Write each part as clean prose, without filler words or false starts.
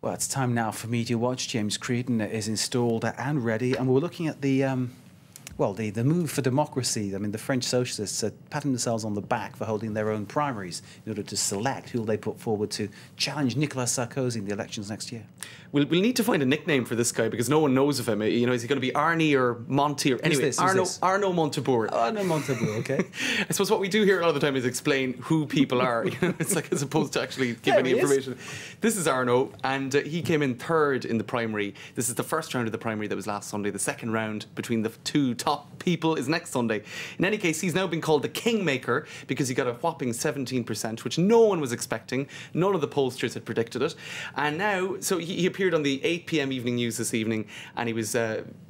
Well, it's time now for Media Watch. James Creedon is installed and ready, and we're looking at the move for democracy. I mean, the French socialists are patting themselves on the back for holding their own primaries in order to select who they put forward to challenge Nicolas Sarkozy in the elections next year. We'll need to find a nickname for this guy because no one knows of him. You know, is he going to be Arnie or Monty or anyway? Arnaud Montebourg. Arnaud Montebourg. Okay. I suppose what we do here a lot of the time is explain who people are. You know, it's like as opposed to actually give any information. This is Arnaud, and he came in third in the primary. This is the first round of the primary that was last Sunday. The second round between the two top people is next Sunday. In any case, he's now been called the Kingmaker because he got a whopping 17%, which no one was expecting. None of the pollsters had predicted it. And now, so he appeared on the 8 p.m. evening news this evening, and he was,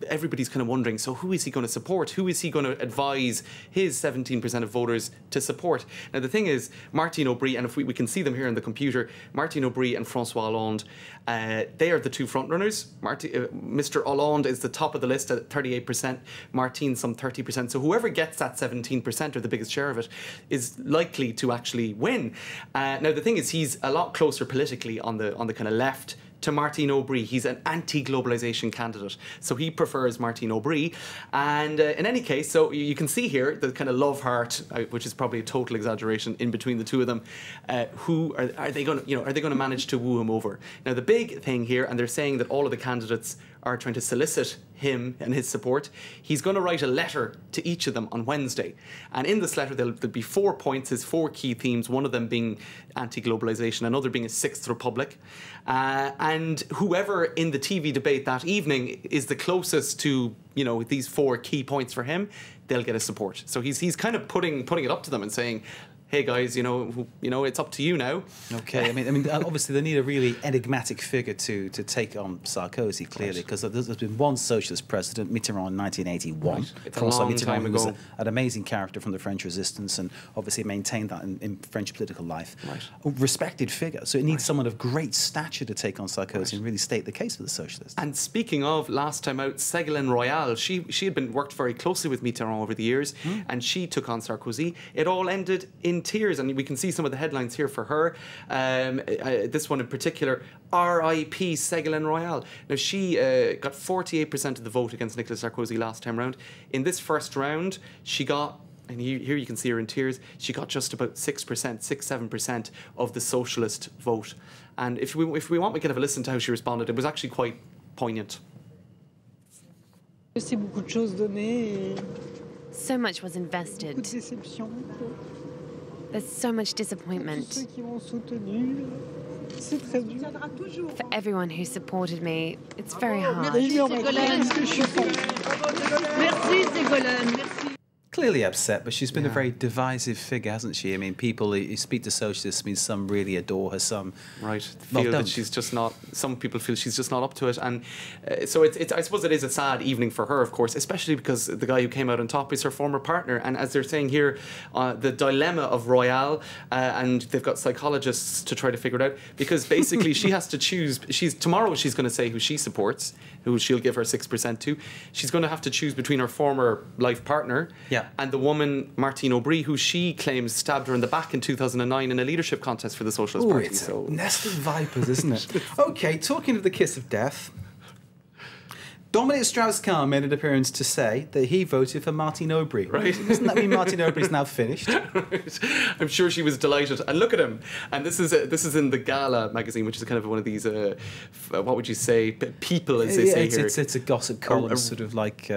everybody's kind of wondering, so who is he going to support? Who is he going to advise his 17% of voters to support? Now, the thing is, Martine Aubry, and if we can see them here on the computer, Martine Aubry and François Hollande, they are the two frontrunners. Mr. Hollande is the top of the list at 38%, Martine some 30%. So whoever gets that 17% or the biggest share of it is likely to actually win. Now, the thing is, he's a lot closer politically on the kind of left to Martine Aubry. He's an anti-globalisation candidate, so he prefers Martine Aubry. And in any case, so you can see here the kind of love heart, which is probably a total exaggeration, in between the two of them. Who are they going to, are they going to manage to woo him over? Now, the big thing here, and they're saying that all of the candidates are trying to solicit him and his support. He's going to write a letter to each of them on Wednesday. And in this letter, there'll be 4 points, his 4 key themes, one of them being anti-globalisation, another being a Sixth Republic. And whoever in the TV debate that evening is the closest to, these 4 key points for him, they'll get his support. So he's kind of putting it up to them and saying, hey guys, it's up to you now. Okay, I mean, obviously they need a really enigmatic figure to take on Sarkozy, clearly, because there's been one socialist president, Mitterrand, in 1981. Right. It's a long time ago. Who was an amazing character from the French Resistance and obviously maintained that in French political life. Right. A respected figure, so it needs someone of great stature to take on Sarkozy and really state the case for the socialists. And speaking of, last time out, Ségolène Royal, she had worked very closely with Mitterrand over the years, and she took on Sarkozy. It all ended in tears, and we can see some of the headlines here for her. This one in particular, R.I.P. Ségolène Royal. Now, she got 48% of the vote against Nicolas Sarkozy last time round. In this first round, she got, and here you can see her in tears, she got just about 6%, of the socialist vote. And if we want, we can have a listen to how she responded. It was actually quite poignant. So much was invested. There's so much disappointment. For everyone who supported me, it's very hard. Clearly upset, but she's been a very divisive figure, hasn't she? I mean, people who speak to socialists, some really adore her, some feel that she's just not. Some people feel she's just not up to it, and so it's. I suppose it is a sad evening for her, of course, especially because the guy who came out on top is her former partner, and as they're saying here, the dilemma of Royale, and they've got psychologists to try to figure it out, because basically she has to choose. Tomorrow she's going to say who she supports, who she'll give her 6% to. She's going to have to choose between her former life partner. And the woman, Martine Aubry, who she claims stabbed her in the back in 2009 in a leadership contest for the Socialist Party. It's a nest of vipers, isn't it? Okay, talking of the kiss of death, Dominic Strauss-Kahn made an appearance to say that he voted for Martine Aubry. Right. Doesn't that mean Martine Aubry's now finished? Right. I'm sure she was delighted. And look at him. And this is in the Gala magazine, which is kind of one of these, what would you say, people, as they say here. It's a gossip column, sort of like...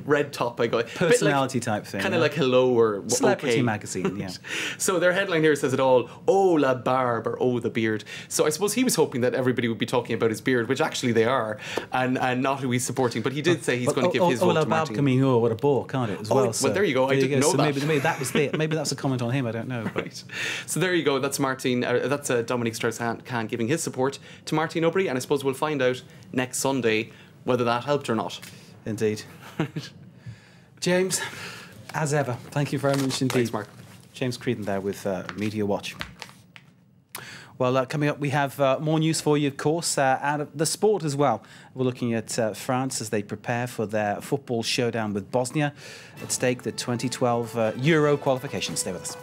red top, I got. Personality type thing. Kind of like Hello or Celebrity okay. magazine, yeah. So their headline here says it all, oh, la barbe, or oh, the beard. So I suppose he was hoping that everybody would be talking about his beard, which actually they are, and not who he's supporting. But he did say he's going to give his vote to Martine. Can mean, what a bore, can't it, as well? Well, there you go. I didn't know that. Maybe that was it. Maybe that's a comment on him, I don't know. Right. So there you go. That's that's Dominic Strauss-Kahn giving his support to Martine Aubry, and I suppose we'll find out next Sunday whether that helped or not. Indeed. James, as ever, thank you very much indeed. Thanks, Mark. James Creedon there with Media Watch. Well, coming up, we have more news for you, of course, out of the sport as well. We're looking at France as they prepare for their football showdown with Bosnia. At stake, the 2012 Euro qualification. Stay with us.